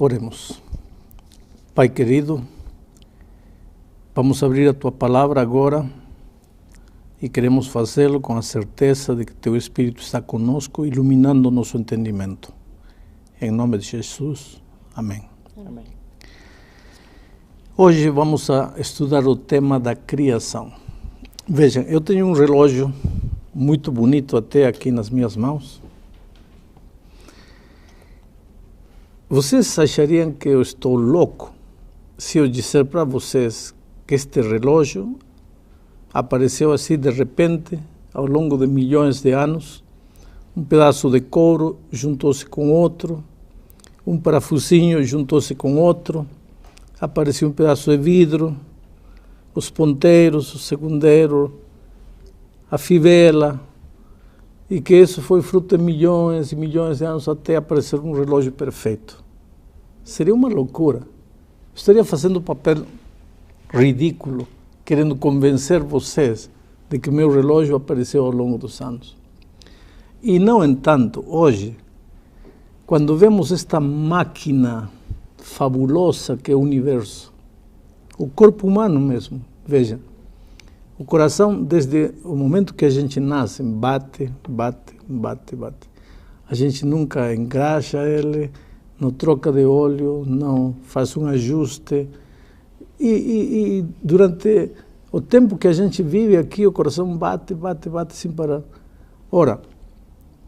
Oremos. Pai querido, vamos abrir a Tua Palavra agora e queremos fazê-lo com a certeza de que Teu Espírito está conosco, iluminando nosso entendimento. Em nome de Jesus, amém. Amém. Hoje vamos a estudar o tema da criação. Vejam, eu tenho um relógio muito bonito até aqui nas minhas mãos. Vocês achariam que eu estou louco se eu disser para vocês que este relógio apareceu assim de repente, ao longo de milhões de anos, um pedaço de couro juntou-se com outro, um parafusinho juntou-se com outro, apareceu um pedaço de vidro, os ponteiros, o segundero, a fivela, e que isso foi fruto de milhões e milhões de anos até aparecer um relógio perfeito. Seria uma loucura. Estaria fazendo um papel ridículo, querendo convencer vocês de que meu relógio apareceu ao longo dos anos. E, no entanto, hoje, quando vemos esta máquina fabulosa que é o universo, o corpo humano mesmo, veja, o coração, desde o momento que a gente nasce, bate, bate, bate, bate. A gente nunca engraxa ele, não troca de óleo, não faz um ajuste. E durante o tempo que a gente vive aqui, o coração bate, bate, bate sem parar. Ora,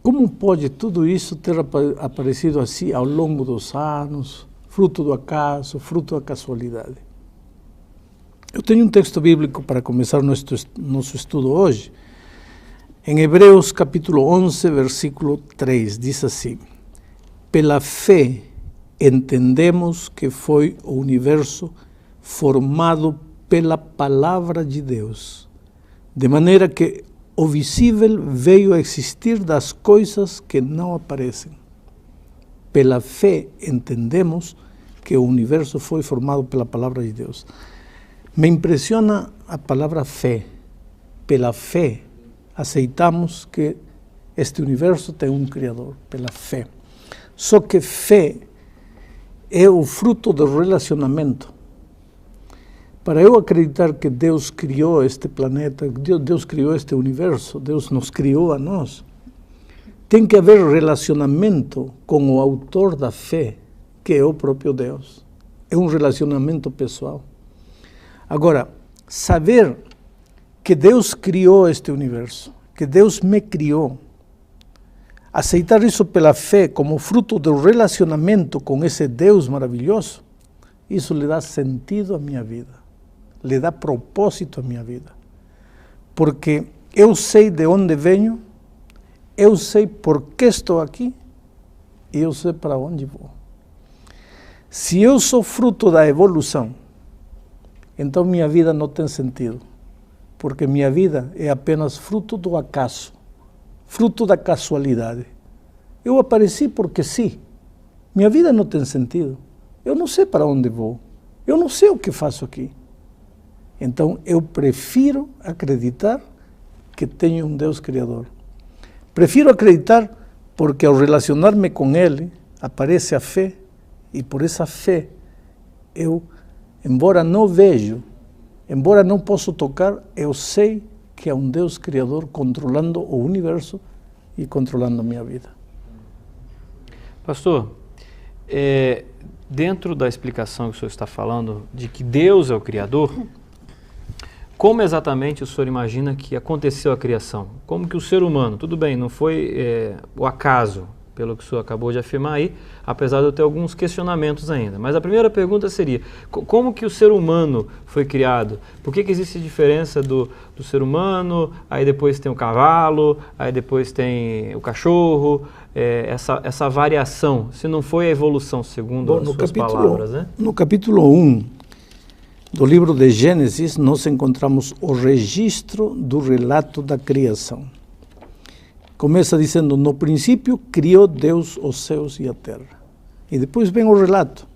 como pode tudo isso ter aparecido assim ao longo dos anos, fruto do acaso, fruto da casualidade? Eu tenho um texto bíblico para começar nosso estudo hoje. Em Hebreus capítulo 11, versículo 3, diz assim: pela fé entendemos que foi o universo formado pela palavra de Deus, de maneira que o visível veio a existir das coisas que não aparecem. Pela fé entendemos que o universo foi formado pela palavra de Deus. Me impressiona a palavra fé. Pela fé aceitamos que este universo tem um Criador, pela fé. Só que fé é o fruto do relacionamento. Para eu acreditar que Deus criou este planeta, Deus criou este universo, Deus nos criou a nós, tem que haver relacionamento com o autor da fé, que é o próprio Deus. É um relacionamento pessoal. Agora, saber que Deus criou este universo, que Deus me criou, aceitar isso pela fé como fruto do relacionamento com esse Deus maravilhoso, isso lhe dá sentido à minha vida, lhe dá propósito à minha vida. Porque eu sei de onde venho, eu sei por que estou aqui e eu sei para onde vou. Se eu sou fruto da evolução, então minha vida não tem sentido, porque minha vida é apenas fruto do acaso, fruto da casualidade. Eu apareci porque sim. Minha vida não tem sentido. Eu não sei para onde vou. Eu não sei o que faço aqui. Então eu prefiro acreditar que tenho um Deus Criador. Prefiro acreditar porque ao relacionar-me com Ele, aparece a fé, e por essa fé eu, embora não vejo, embora não possa tocar, eu sei que há um Deus Criador controlando o universo e controlando a minha vida. Pastor, dentro da explicação que o senhor está falando de que Deus é o Criador, como exatamente o senhor imagina que aconteceu a criação? Como que o ser humano, tudo bem, não foi o acaso, pelo que o senhor acabou de afirmar aí, apesar de eu ter alguns questionamentos ainda. Mas a primeira pergunta seria, como que o ser humano foi criado? Por que existe diferença do ser humano, aí depois tem o cavalo, aí depois tem o cachorro, essa variação, se não foi a evolução, segundo as suas palavras, né? No capítulo 1 do livro de Gênesis, nós encontramos o registro do relato da criação. Começa dizendo, no princípio criou Deus os céus e a terra. E depois vem o relato.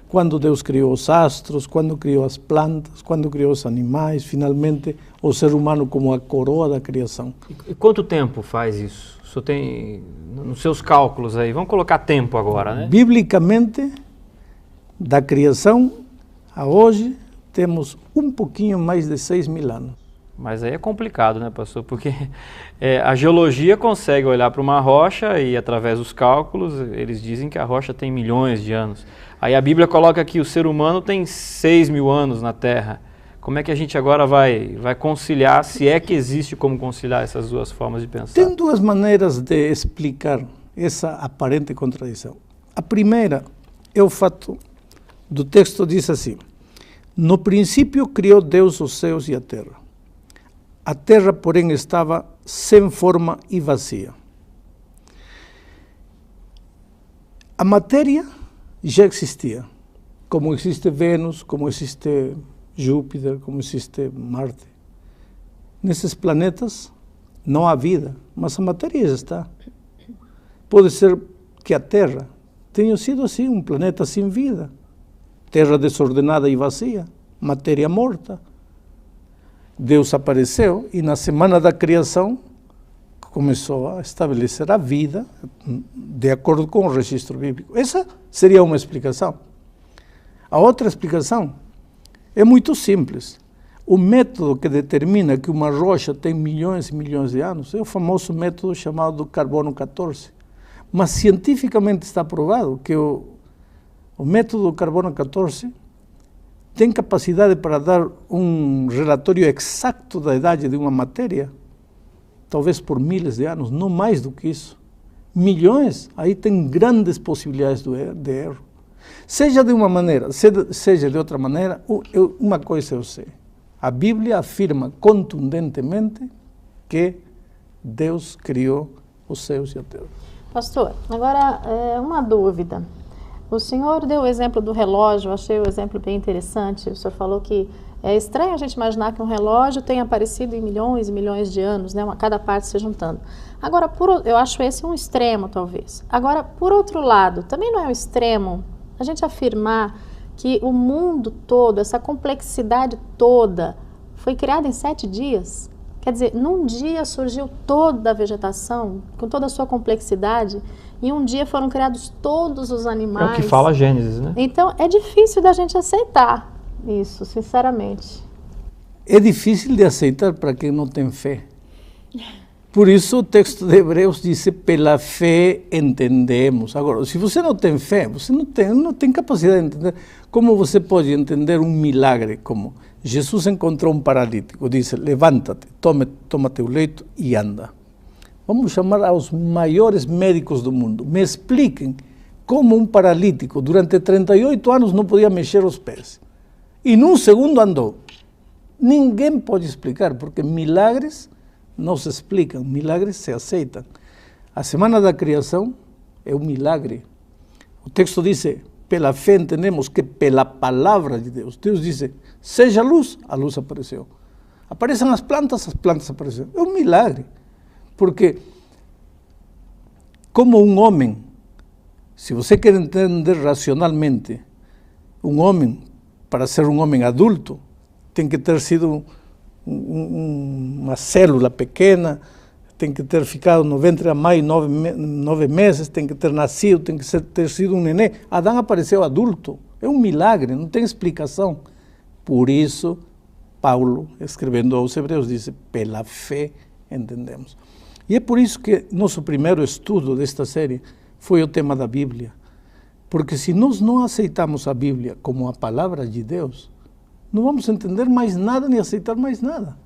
Quando Deus criou os astros, quando criou as plantas, quando criou os animais, finalmente o ser humano como a coroa da criação. E quanto tempo faz isso? O senhor tem nos seus cálculos aí, vamos colocar tempo agora, né? Biblicamente, Da criação a hoje, temos um pouquinho mais de 6.000 anos. Mas aí é complicado, né, pastor? Porque a geologia consegue olhar para uma rocha e, através dos cálculos, eles dizem que a rocha tem milhões de anos. Aí a Bíblia coloca que o ser humano tem 6.000 anos na Terra. Como é que a gente agora vai conciliar, se é que existe como conciliar essas duas formas de pensar? Tem duas maneiras de explicar essa aparente contradição. A primeira é o fato do texto, diz assim: no princípio criou Deus os céus e a terra. A terra, porém, estava sem forma e vazia. A matéria já existia, como existe Vênus, como existe Júpiter, como existe Marte. Nesses planetas não há vida, mas a matéria já está. Pode ser que a Terra tenha sido assim, um planeta sem vida. Terra desordenada e vazia, matéria morta. Deus apareceu e na semana da criação começou a estabelecer a vida de acordo com o registro bíblico. Essa seria uma explicação. A outra explicação é muito simples. O método que determina que uma rocha tem milhões e milhões de anos é o famoso método chamado carbono 14. Mas cientificamente está provado que o método carbono 14 tem capacidade para dar um relatório exato da idade de uma matéria, talvez por milhares de anos, não mais do que isso. Milhões, aí tem grandes possibilidades de erro. Seja de uma maneira, seja de outra maneira, uma coisa eu sei. A Bíblia afirma contundentemente que Deus criou os céus e a terra. Pastor, agora uma dúvida. O senhor deu o exemplo do relógio, eu achei o exemplo bem interessante. O senhor falou que é estranho a gente imaginar que um relógio tenha aparecido em milhões e milhões de anos, né? Cada parte se juntando. Agora, eu acho esse um extremo, talvez. Agora, por outro lado, também não é um extremo a gente afirmar que o mundo todo, essa complexidade toda, foi criada em 7 dias? Quer dizer, num dia surgiu toda a vegetação, com toda a sua complexidade, e um dia foram criados todos os animais. É o que fala Gênesis, né? Então, é difícil da gente aceitar isso, sinceramente. É difícil de aceitar para quem não tem fé. Por isso o texto de Hebreus diz, pela fé entendemos. Agora, se você não tem fé, você não tem capacidade de entender. Como você pode entender um milagre como Jesus encontrou um paralítico, disse, levanta-te, toma teu leito e anda. Vamos chamar aos maiores médicos do mundo. Me expliquem como um paralítico durante 38 anos não podia mexer os pés. E num segundo andou. Ninguém pode explicar, porque milagres não se explicam, milagres se aceitam. A semana da criação é um milagre. O texto diz, pela fé entendemos que pela palavra de Deus. Deus diz, seja luz, a luz apareceu. Aparecem as plantas apareceram. É um milagre. Porque, como um homem, se você quer entender racionalmente, um homem, para ser um homem adulto, tem que ter sido uma célula pequena, tem que ter ficado no ventre a mais 9 meses, tem que ter nascido, tem que ter sido um neném. Adão apareceu adulto. É um milagre, não tem explicação. Por isso, Paulo, escrevendo aos Hebreus, diz, pela fé entendemos. E é por isso que nosso primeiro estudo desta série foi o tema da Bíblia. Porque se nós não aceitamos a Bíblia como a palavra de Deus, não vamos entender mais nada nem aceitar mais nada.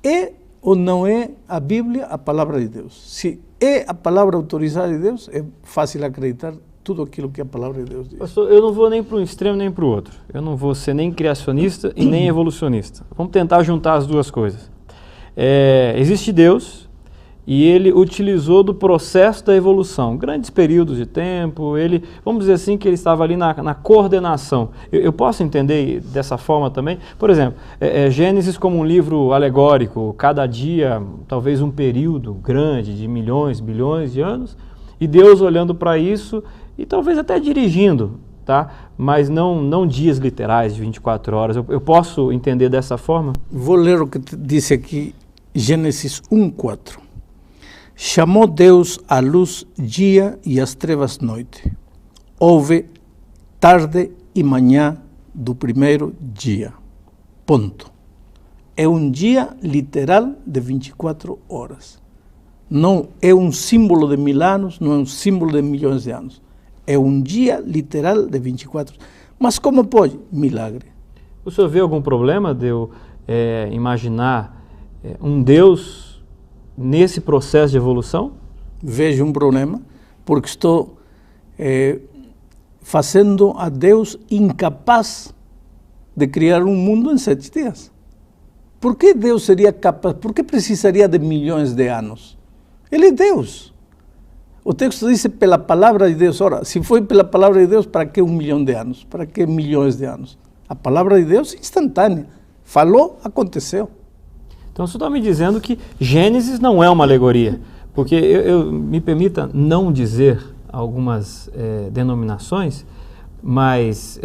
É ou não é a Bíblia a palavra de Deus? Se é a palavra autorizada de Deus, é fácil acreditar tudo aquilo que a palavra de Deus diz. Pastor, eu não vou nem para um extremo nem para o outro. Eu não vou ser nem criacionista e nem evolucionista. Vamos tentar juntar as duas coisas. Existe Deus e ele utilizou do processo da evolução, grandes períodos de tempo, vamos dizer assim que ele estava ali na coordenação. Eu posso entender dessa forma também? Por exemplo, Gênesis como um livro alegórico, cada dia talvez um período grande de milhões, bilhões de anos, e Deus olhando para isso e talvez até dirigindo, tá? Mas não dias literais de 24 horas. Eu posso entender dessa forma? Vou ler o que disse aqui, Gênesis 1:4. Chamou Deus a luz dia e as trevas noite. Houve tarde e manhã do primeiro dia. Ponto. É um dia literal de 24 horas. Não é um símbolo de 1000 anos, não é um símbolo de milhões de anos. É um dia literal de 24 horas. Mas como pode? Milagre. O senhor vê algum problema de eu imaginar um Deus nesse processo de evolução? Vejo um problema, porque estou fazendo a Deus incapaz de criar um mundo em 7 dias. Por que Deus seria capaz? Por que precisaria de milhões de anos? Ele é Deus. O texto diz pela palavra de Deus. Ora, se foi pela palavra de Deus, para que 1 milhão de anos? Para que milhões de anos? A palavra de Deus é instantânea. Falou, aconteceu. Então, você está me dizendo que Gênesis não é uma alegoria. Porque me permita não dizer algumas denominações, mas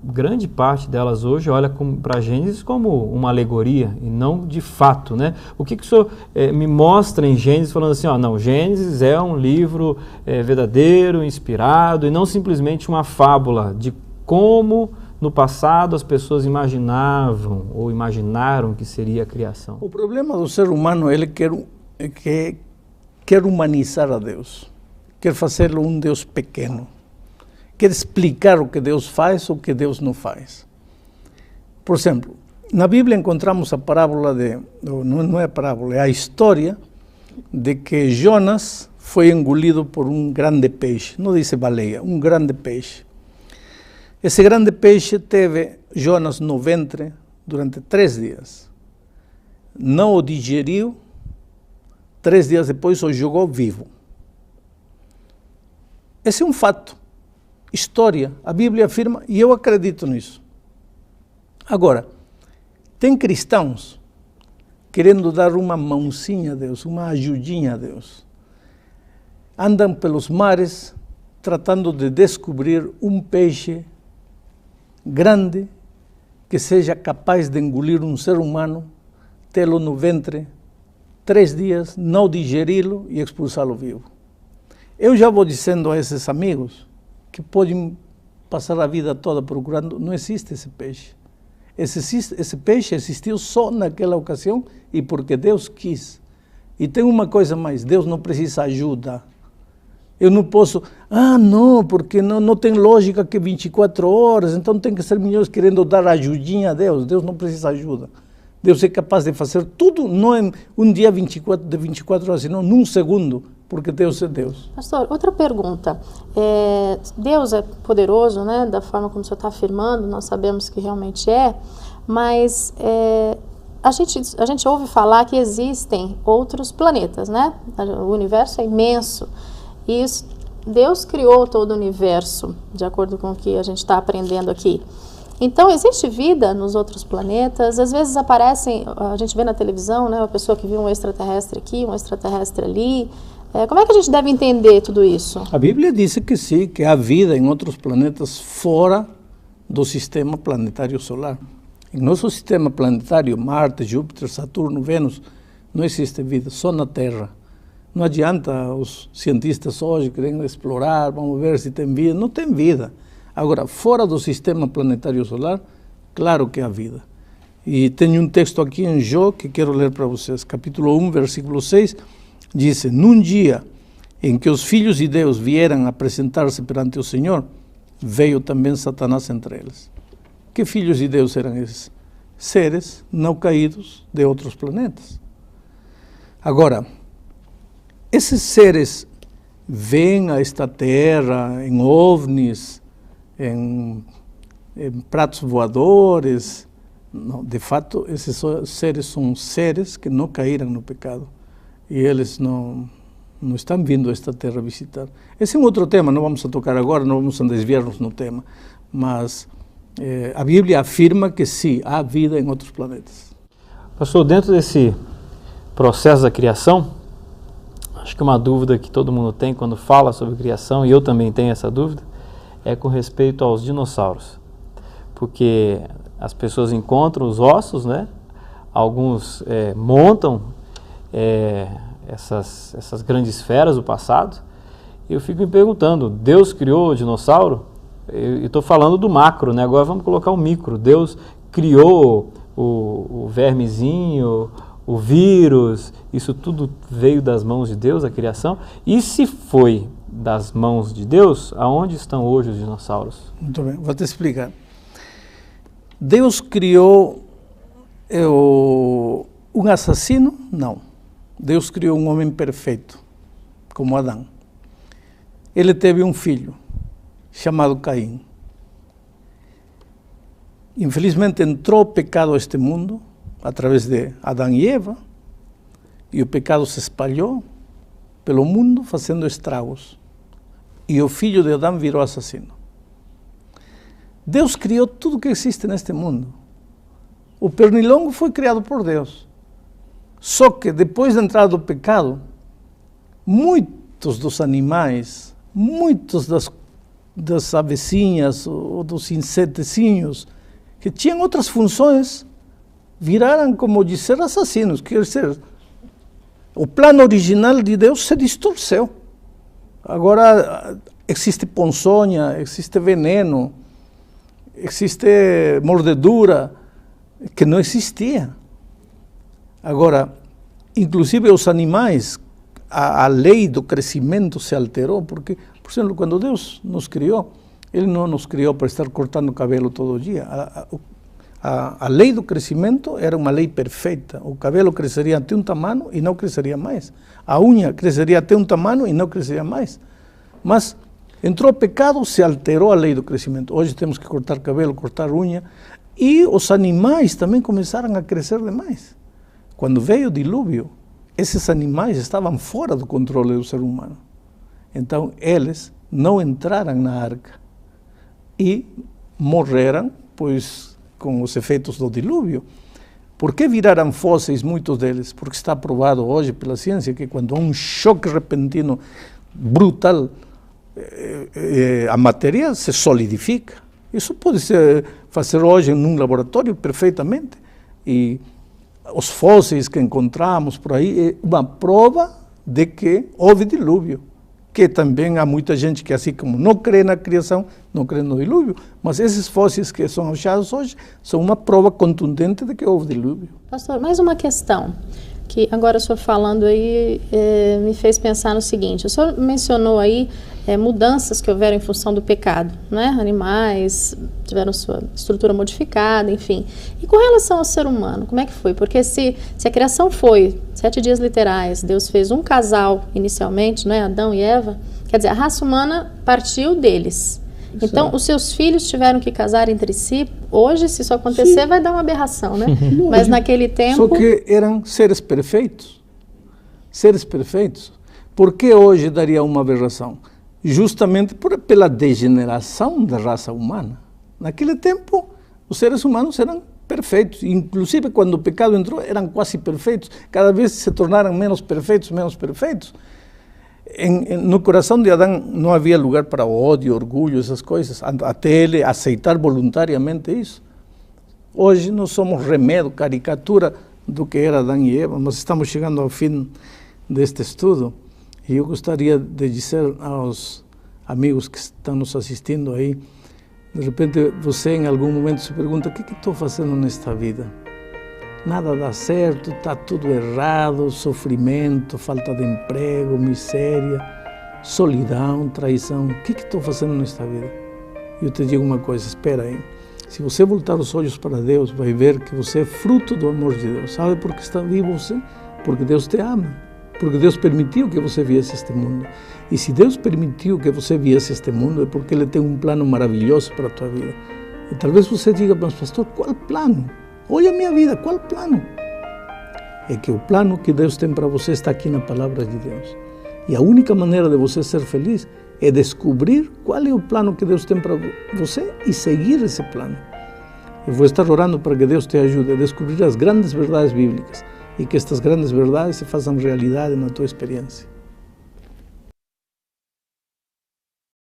grande parte delas hoje olha para Gênesis como uma alegoria e não de fato, né? O que o senhor me mostra em Gênesis falando assim, não, Gênesis é um livro verdadeiro, inspirado e não simplesmente uma fábula de como no passado as pessoas imaginavam ou imaginaram que seria a criação. O problema do ser humano, ele quer humanizar a Deus, quer fazê-lo um Deus pequeno. Quer explicar o que Deus faz ou o que Deus não faz. Por exemplo, na Bíblia encontramos a parábola não é a parábola, é a história de que Jonas foi engolido por um grande peixe, não diz baleia, um grande peixe. Esse grande peixe teve Jonas no ventre durante 3 dias. Não o digeriu, 3 dias depois o jogou vivo. Esse é um fato. História, a Bíblia afirma, e eu acredito nisso. Agora, tem cristãos querendo dar uma mãozinha a Deus, uma ajudinha a Deus. Andam pelos mares tratando de descobrir um peixe grande que seja capaz de engolir um ser humano, tê-lo no ventre 3 dias, não digeri-lo e expulsá-lo vivo. Eu já vou dizendo a esses amigos que podem passar a vida toda procurando, não existe esse peixe. Esse peixe existiu só naquela ocasião e porque Deus quis. E tem uma coisa mais, Deus não precisa ajuda. Eu não posso, não, porque não tem lógica que 24 horas, então tem que ser milhões querendo dar ajudinha a Deus. Deus não precisa ajuda. Deus é capaz de fazer tudo, não em um dia de 24 horas, senão num segundo, porque Deus é Deus. Pastor, outra pergunta. Deus é poderoso, né? Da forma como o senhor está afirmando, nós sabemos que realmente é, mas a gente ouve falar que existem outros planetas, né? O universo é imenso. E Deus criou todo o universo, de acordo com o que a gente está aprendendo aqui. Então, existe vida nos outros planetas? Às vezes aparecem, a gente vê na televisão, né, uma pessoa que viu um extraterrestre aqui, um extraterrestre ali. Como é que a gente deve entender tudo isso? A Bíblia diz que sim, que há vida em outros planetas fora do sistema planetário solar. Em nosso sistema planetário, Marte, Júpiter, Saturno, Vênus, não existe vida, só na Terra. Não adianta os cientistas hoje querem explorar, vamos ver se tem vida. Não tem vida. Agora, fora do sistema planetário solar, claro que há vida. E tenho um texto aqui em Jó que quero ler para vocês. Capítulo 1, versículo 6, diz: num dia em que os filhos de Deus vieram apresentar-se perante o Senhor, veio também Satanás entre eles. Que filhos de Deus eram esses? Seres não caídos de outros planetas. Agora, esses seres vêm a esta terra em ovnis, em pratos voadores. Não, de fato, esses seres são seres que não caíram no pecado. E eles não estão vindo a esta terra visitar. Esse é um outro tema, não vamos a tocar agora, não vamos a desviar-nos no tema. Mas a Bíblia afirma que sim, há vida em outros planetas. Pastor, dentro desse processo da criação, acho que uma dúvida que todo mundo tem quando fala sobre criação, e eu também tenho essa dúvida, é com respeito aos dinossauros. Porque as pessoas encontram os ossos, né? Alguns montam essas grandes feras do passado, e eu fico me perguntando, Deus criou o dinossauro Eu estou falando do macro, né? Agora vamos colocar o micro. Deus criou o vermezinho, o vírus, isso tudo veio das mãos de Deus, a criação. E se foi das mãos de Deus, aonde estão hoje os dinossauros? Muito bem, vou te explicar. Deus criou um assassino? Não. Deus criou um homem perfeito, como Adão. Ele teve um filho, chamado Caim. Infelizmente entrou o pecado a este mundo, através de Adão e Eva, e o pecado se espalhou pelo mundo, fazendo estragos. E o filho de Adão virou assassino. Deus criou tudo que existe neste mundo. O pernilongo foi criado por Deus. Só que depois da entrada do pecado, muitos dos animais, muitos das avecinhas ou dos insetezinhos que tinham outras funções, viraram, como dizer, assassinos. Quer dizer, o plano original de Deus se distorceu. Agora existe ponçonha, existe veneno, existe mordedura, que não existia. Agora, inclusive os animais, a lei do crescimento se alterou, porque, por exemplo, quando Deus nos criou, Ele não nos criou para estar cortando cabelo todo dia. A lei do crescimento era uma lei perfeita. O cabelo cresceria até um tamanho e não cresceria mais. A unha cresceria até um tamanho e não cresceria mais. Mas entrou o pecado, se alterou a lei do crescimento. Hoje temos que cortar cabelo, cortar unha. E os animais também começaram a crescer demais. Quando veio o dilúvio, esses animais estavam fora do controle do ser humano. Então, eles não entraram na arca e morreram, pois, com os efeitos do dilúvio. Por que viraram fósseis muitos deles? Porque está provado hoje pela ciência que quando há um choque repentino brutal, a matéria se solidifica. Isso pode ser fazer hoje em um laboratório perfeitamente. E os fósseis que encontramos por aí é uma prova de que houve dilúvio. Que também há muita gente que, assim como não crê na criação, não crê no dilúvio, mas esses fósseis que são achados hoje são uma prova contundente de que houve dilúvio. Pastor, mais uma questão, que agora o senhor falando aí me fez pensar no seguinte: o senhor mencionou aí mudanças que houveram em função do pecado, né? Animais tiveram sua estrutura modificada, enfim. E com relação ao ser humano, como é que foi? Porque se a criação foi 7 dias literais, Deus fez um casal inicialmente, né? Adão e Eva, quer dizer, a raça humana partiu deles. Então, os seus filhos tiveram que casar entre si. Hoje, se isso acontecer, sim, vai dar uma aberração, né? Mas naquele tempo... Só que eram seres perfeitos. Seres perfeitos. Por que hoje daria uma aberração? Justamente pela degeneração da raça humana. Naquele tempo, os seres humanos eram perfeitos. Inclusive, quando o pecado entrou, eram quase perfeitos. Cada vez se tornaram menos perfeitos, menos perfeitos. No coração de Adão não havia lugar para ódio, orgulho, essas coisas, até ele aceitar voluntariamente isso. Hoje nós somos remédio, caricatura do que era Adão e Eva, mas estamos chegando ao fim deste estudo e eu gostaria de dizer aos amigos que estão nos assistindo aí, de repente você em algum momento se pergunta: o que estou fazendo nesta vida? Nada dá certo, está tudo errado, sofrimento, falta de emprego, miséria, solidão, traição. O que estou fazendo nesta vida? Eu te digo uma coisa, espera aí. Se você voltar os olhos para Deus, vai ver que você é fruto do amor de Deus. Sabe por que está vivo você? Porque Deus te ama. Porque Deus permitiu que você viesse este mundo. E se Deus permitiu que você viesse este mundo, é porque Ele tem um plano maravilhoso para a tua vida. E talvez você diga: mas pastor, qual plano? Olha a minha vida, qual plano? É que o plano que Deus tem para você está aqui na palavra de Deus. E a única maneira de você ser feliz é descobrir qual é o plano que Deus tem para você e seguir esse plano. Eu vou estar orando para que Deus te ajude a descobrir as grandes verdades bíblicas e que estas grandes verdades se façam realidade na tua experiência.